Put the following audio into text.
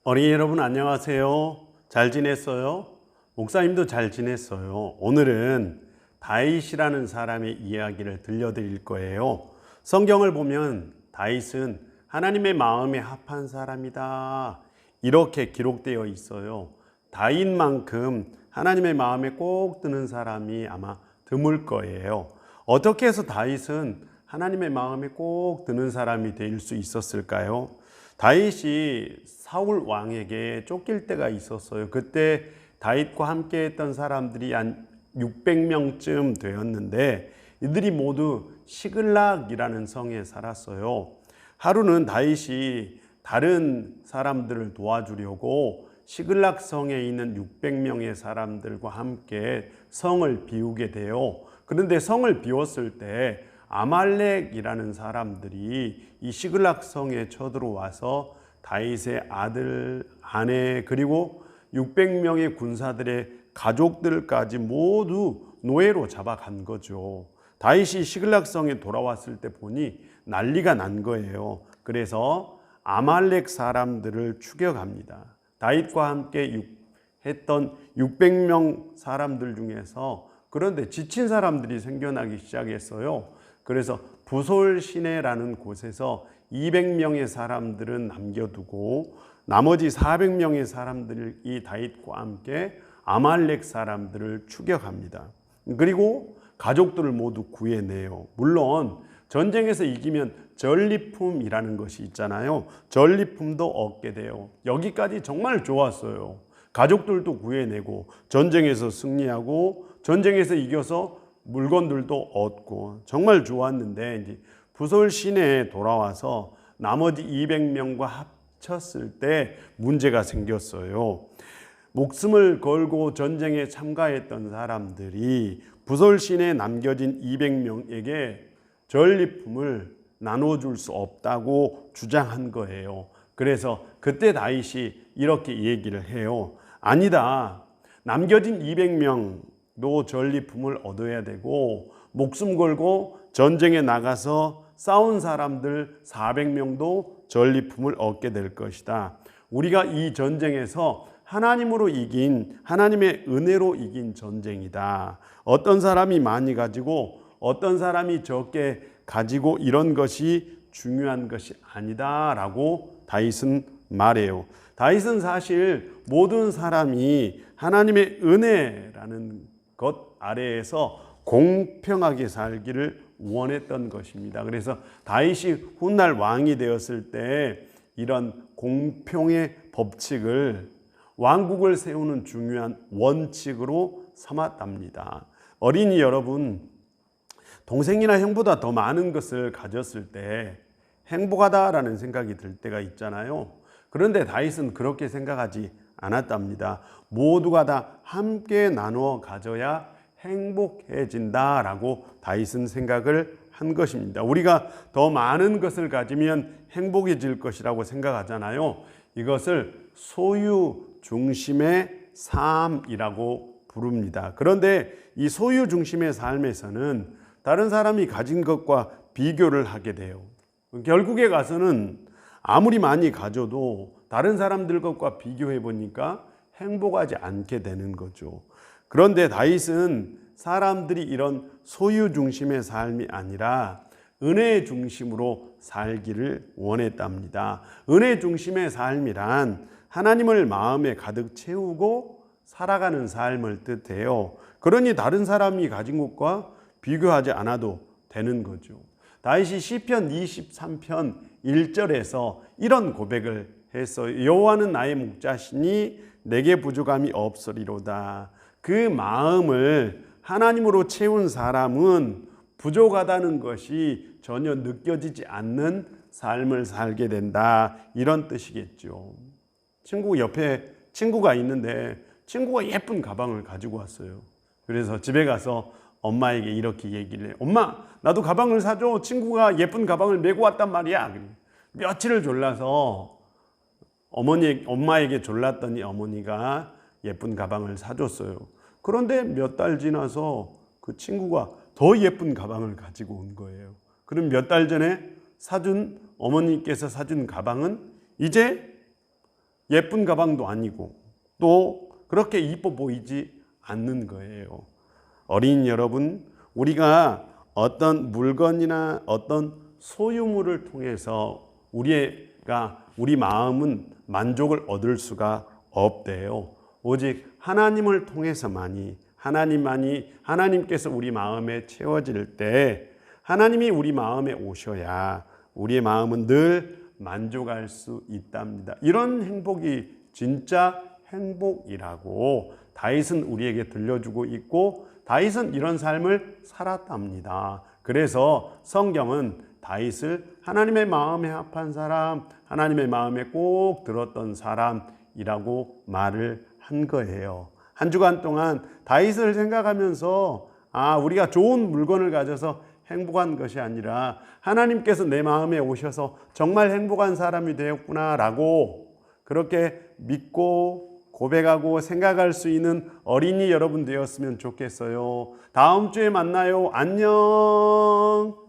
어린이 여러분 안녕하세요. 잘 지냈어요? 목사님도 잘 지냈어요. 오늘은 다윗이라는 사람의 이야기를 들려드릴 거예요. 성경을 보면 다윗은 하나님의 마음에 합한 사람이다, 이렇게 기록되어 있어요. 다윗만큼 하나님의 마음에 꼭 드는 사람이 아마 드물 거예요. 어떻게 해서 다윗은 하나님의 마음에 꼭 드는 사람이 될 수 있었을까요? 다윗이 사울 왕에게 쫓길 때가 있었어요. 그때 다윗과 함께 했던 사람들이 한 600명쯤 되었는데 이들이 모두 시글락이라는 성에 살았어요. 하루는 다윗이 다른 사람들을 도와주려고 시글락 성에 있는 600명의 사람들과 함께 성을 비우게 돼요. 그런데 성을 비웠을 때 아말렉이라는 사람들이 이 시글락 성에 쳐들어와서 다윗의 아들, 아내, 그리고 600명의 군사들의 가족들까지 모두 노예로 잡아간 거죠. 다윗이 시글락 성에 돌아왔을 때 보니 난리가 난 거예요. 그래서 아말렉 사람들을 추격합니다. 다윗과 함께 했던 600명 사람들 중에서 그런데 지친 사람들이 생겨나기 시작했어요. 그래서 부솔 시내라는 곳에서 200명의 사람들은 남겨두고 나머지 400명의 사람들이 다윗과 함께 아말렉 사람들을 추격합니다. 그리고 가족들을 모두 구해내요. 물론 전쟁에서 이기면 전리품이라는 것이 있잖아요. 전리품도 얻게 돼요. 여기까지 정말 좋았어요. 가족들도 구해내고 전쟁에서 승리하고 전쟁에서 이겨서 물건들도 얻고 정말 좋았는데 이제 부솔 시내에 돌아와서 나머지 200명과 합쳤을 때 문제가 생겼어요. 목숨을 걸고 전쟁에 참가했던 사람들이 부솔 시내에 남겨진 200명에게 전리품을 나눠줄 수 없다고 주장한 거예요. 그래서 그때 다윗이 이렇게 얘기를 해요. 아니다. 남겨진 200명도 전리품을 얻어야 되고 목숨 걸고 전쟁에 나가서 싸운 사람들 400명도 전리품을 얻게 될 것이다. 우리가 이 전쟁에서 하나님으로 이긴, 하나님의 은혜로 이긴 전쟁이다. 어떤 사람이 많이 가지고 어떤 사람이 적게 가지고 이런 것이 중요한 것이 아니다라고 다윗은 말해요. 다윗은 사실 모든 사람이 하나님의 은혜라는 것 아래에서 공평하게 살기를 원했던 것입니다. 그래서 다윗이 훗날 왕이 되었을 때 이런 공평의 법칙을 왕국을 세우는 중요한 원칙으로 삼았답니다. 어린이 여러분, 동생이나 형보다 더 많은 것을 가졌을 때 행복하다라는 생각이 들 때가 있잖아요. 그런데 다윗은 그렇게 생각하지 않았답니다. 모두가 다 함께 나누어 가져야 행복해진다라고 다윗은 생각을 한 것입니다. 우리가 더 많은 것을 가지면 행복해질 것이라고 생각하잖아요. 이것을 소유 중심의 삶이라고 부릅니다. 그런데 이 소유 중심의 삶에서는 다른 사람이 가진 것과 비교를 하게 돼요. 결국에 가서는 아무리 많이 가져도 다른 사람들 것과 비교해 보니까 행복하지 않게 되는 거죠. 그런데 다윗은 사람들이 이런 소유 중심의 삶이 아니라 은혜 중심으로 살기를 원했답니다. 은혜 중심의 삶이란 하나님을 마음에 가득 채우고 살아가는 삶을 뜻해요. 그러니 다른 사람이 가진 것과 비교하지 않아도 되는 거죠. 다윗이 시편 23편 1절에서 이런 고백을 했어요. 여호와는 나의 목자시니 내게 부족함이 없으리로다. 그 마음을 하나님으로 채운 사람은 부족하다는 것이 전혀 느껴지지 않는 삶을 살게 된다, 이런 뜻이겠죠. 친구 옆에 친구가 있는데 친구가 예쁜 가방을 가지고 왔어요. 그래서 집에 가서 엄마에게 이렇게 얘기를 해요. 엄마, 나도 가방을 사줘. 친구가 예쁜 가방을 메고 왔단 말이야. 며칠을 졸라서 엄마에게 졸랐더니 어머니가 예쁜 가방을 사줬어요. 그런데 몇 달 지나서 그 친구가 더 예쁜 가방을 가지고 온 거예요. 그럼 몇 달 전에 어머니께서 사준 가방은 이제 예쁜 가방도 아니고 또 그렇게 이뻐 보이지 않는 거예요. 어린이 여러분, 우리가 어떤 물건이나 어떤 소유물을 통해서 우리 마음은 만족을 얻을 수가 없대요. 오직 하나님을 통해서만이, 하나님께서 우리 마음에 채워질 때 하나님이 우리 마음에 오셔야 우리의 마음은 늘 만족할 수 있답니다. 이런 행복이 진짜 행복이라고 다윗은 우리에게 들려주고 있고 다윗은 이런 삶을 살았답니다. 그래서 성경은 다윗을 하나님의 마음에 합한 사람, 하나님의 마음에 꼭 들었던 사람이라고 말을 한 거예요. 한 주간 동안 다윗을 생각하면서 우리가 좋은 물건을 가져서 행복한 것이 아니라 하나님께서 내 마음에 오셔서 정말 행복한 사람이 되었구나라고 그렇게 믿고 고백하고 생각할 수 있는 어린이 여러분 되었으면 좋겠어요. 다음 주에 만나요. 안녕.